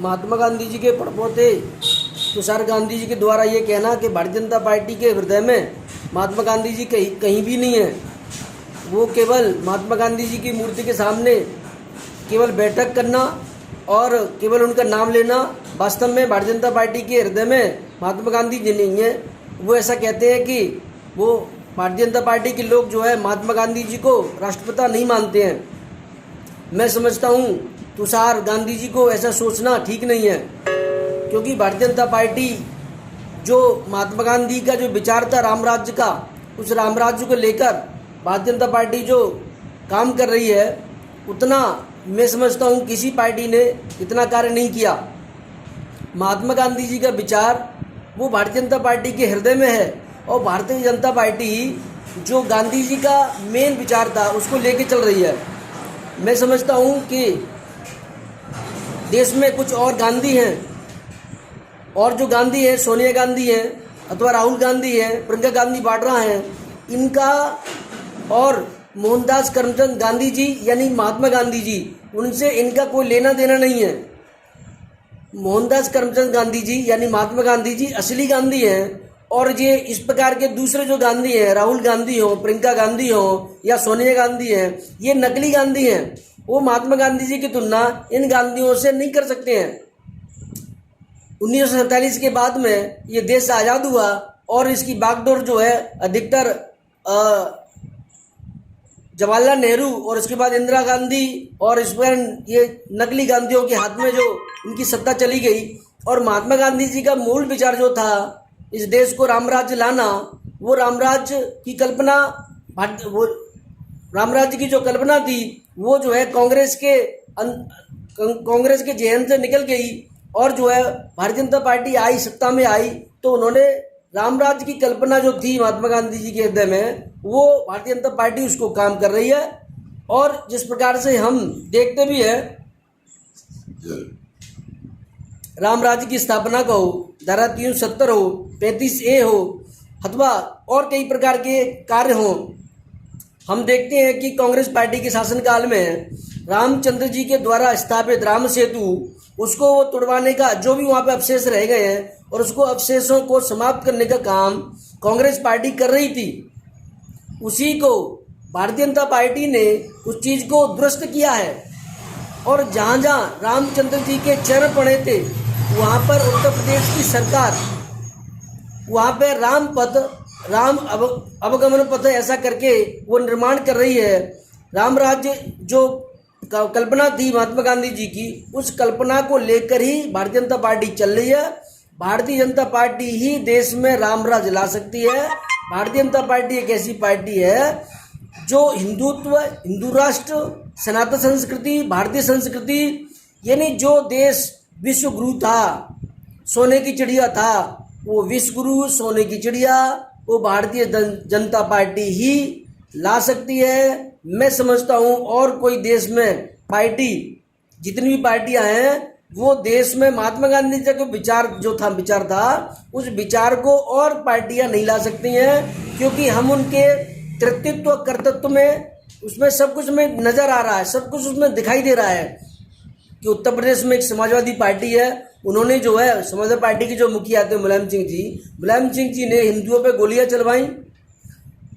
महात्मा गांधी जी के पड़पोते तुषार गांधी जी के द्वारा ये कहना कि भारतीय जनता पार्टी के हृदय में महात्मा गांधी जी कहीं भी नहीं है, वो केवल महात्मा गांधी जी की मूर्ति के सामने केवल बैठक करना और केवल उनका नाम लेना, वास्तव में भारतीय जनता पार्टी के हृदय में महात्मा गांधी जी नहीं है। वो ऐसा कहते हैं कि वो भारतीय जनता पार्टी के लोग जो है महात्मा गांधी जी को राष्ट्रपिता नहीं मानते हैं। मैं समझता हूँ तुषार गांधी जी को ऐसा सोचना ठीक नहीं है, क्योंकि भारतीय जनता पार्टी जो महात्मा गांधी का जो विचार था राम राज्य का, उस राम राज्य को लेकर भारतीय जनता पार्टी जो काम कर रही है, उतना मैं समझता हूँ किसी पार्टी ने इतना कार्य नहीं किया। महात्मा गांधी जी का विचार वो भारतीय जनता पार्टी के हृदय में है, और भारतीय जनता पार्टी जो गांधी जी का मेन विचार था उसको लेके चल रही है। मैं समझता हूँ कि देश में कुछ और गांधी हैं, और जो गांधी है सोनिया गांधी है अथवा राहुल गांधी है, प्रियंका गांधी वाड्रा हैं, इनका और मोहनदास करमचंद गांधी जी यानी महात्मा गांधी जी, उनसे इनका कोई लेना देना नहीं है। मोहनदास करमचंद गांधी जी यानी महात्मा गांधी जी असली गांधी हैं, और ये इस प्रकार के दूसरे जो गांधी हैं, राहुल गांधी हो, प्रियंका गांधी हो या सोनिया गांधी हैं, ये नकली गांधी हैं। वो महात्मा गांधी जी की तुलना इन गांधियों से नहीं कर सकते हैं। 1947 के बाद में ये देश आज़ाद हुआ, और इसकी बागडोर जो है अधिकतर जवाहरलाल नेहरू और उसके बाद इंदिरा गांधी और इस पर ये नकली गांधियों के हाथ में जो इनकी सत्ता चली गई। और महात्मा गांधी जी का मूल विचार जो था इस देश को राम राज्य लाना, वो राम राज्य की कल्पना, वो राम राज्य की जो कल्पना थी वो जो है कांग्रेस के जहन से निकल गई, और जो है भारतीय जनता पार्टी आई, सत्ता में आई, तो उन्होंने राम राज्य की कल्पना जो थी महात्मा गांधी जी के हृदय में, वो भारतीय जनता पार्टी उसको काम कर रही है। और जिस प्रकार से हम देखते भी है, राम राज्य की स्थापना का हो, धारा 370 हो, 35A हो, अथवा और कई प्रकार के कार्य हों, हम देखते हैं कि कांग्रेस पार्टी के शासनकाल में रामचंद्र जी के द्वारा स्थापित राम सेतु, उसको वो तुड़वाने का, जो भी वहाँ पे अवशेष रह गए हैं, और उसको अवशेषों को समाप्त करने का काम कांग्रेस पार्टी कर रही थी। उसी को भारतीय जनता पार्टी ने उस चीज़ को दुरुस्त किया है, और जहाँ जहाँ रामचंद्र जी के चरण पड़े थे वहाँ पर उत्तर प्रदेश की सरकार वहाँ पे राम अवगमन पथ ऐसा करके वो निर्माण कर रही है। राम राज्य जो कल्पना थी महात्मा गांधी जी की, उस कल्पना को लेकर ही भारतीय जनता पार्टी चल रही है। भारतीय जनता पार्टी ही देश में राम राज्य ला सकती है। भारतीय जनता पार्टी एक ऐसी पार्टी है जो हिंदुत्व, हिंदू राष्ट्र, सनातन संस्कृति, भारतीय संस्कृति, यानी जो देश विश्व गुरु था, सोने की चिड़िया था, वो विश्व गुरु सोने की चिड़िया वो भारतीय जनता पार्टी ही ला सकती है। मैं समझता हूँ और कोई देश में पार्टी, जितनी भी पार्टियां हैं, वो देश में महात्मा गांधी जी का विचार था, उस विचार को और पार्टियां नहीं ला सकती हैं, क्योंकि हम उनके कृतित्व कर्तृत्व में, उसमें सब कुछ में नज़र आ रहा है, सब कुछ उसमें दिखाई दे रहा है कि उत्तर प्रदेश में एक समाजवादी पार्टी है, उन्होंने जो है समाजवादी पार्टी के जो मुखिया थे मुलायम सिंह जी ने हिंदुओं पे गोलियां चलवाई।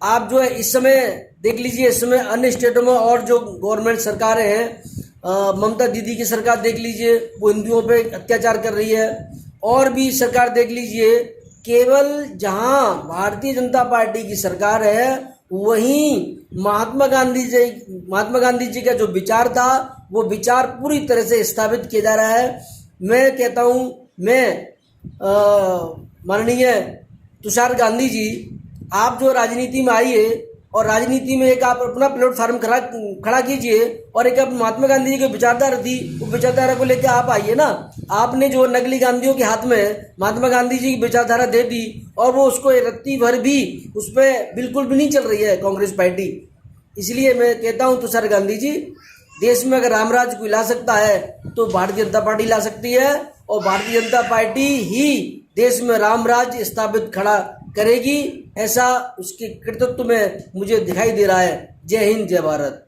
आप जो है इस समय देख लीजिए, इस समय अन्य स्टेटों में और जो गवर्नमेंट सरकारें हैं, ममता दीदी की सरकार देख लीजिए, वो हिंदुओं पे अत्याचार कर रही है। और भी सरकार देख लीजिए, केवल जहां भारतीय जनता पार्टी की सरकार है वहीं महात्मा गांधी जी का जो विचार था वो विचार पूरी तरह से स्थापित किया जा रहा है। मैं कहता हूँ, माननीय तुषार गांधी जी, आप जो राजनीति में आइए और राजनीति में एक आप अपना प्लेटफार्म खड़ा कीजिए, और एक आप महात्मा गांधी जी की विचारधारा थी, वो विचारधारा को लेकर आप आइए ना। आपने जो नकली गांधियों के हाथ में महात्मा गांधी जी की विचारधारा दे दी, और वो उसको रत्ती भर भी उस पर बिल्कुल भी नहीं चल रही है कांग्रेस पार्टी। इसलिए मैं कहता हूँ तुषार गांधी जी, देश में अगर राम राज्य कोई ला सकता है तो भारतीय जनता पार्टी ला सकती है, और भारतीय जनता पार्टी ही देश में राम राज्य स्थापित खड़ा करेगी, ऐसा उसके कृतित्व में मुझे दिखाई दे रहा है। जय हिंद, जय भारत।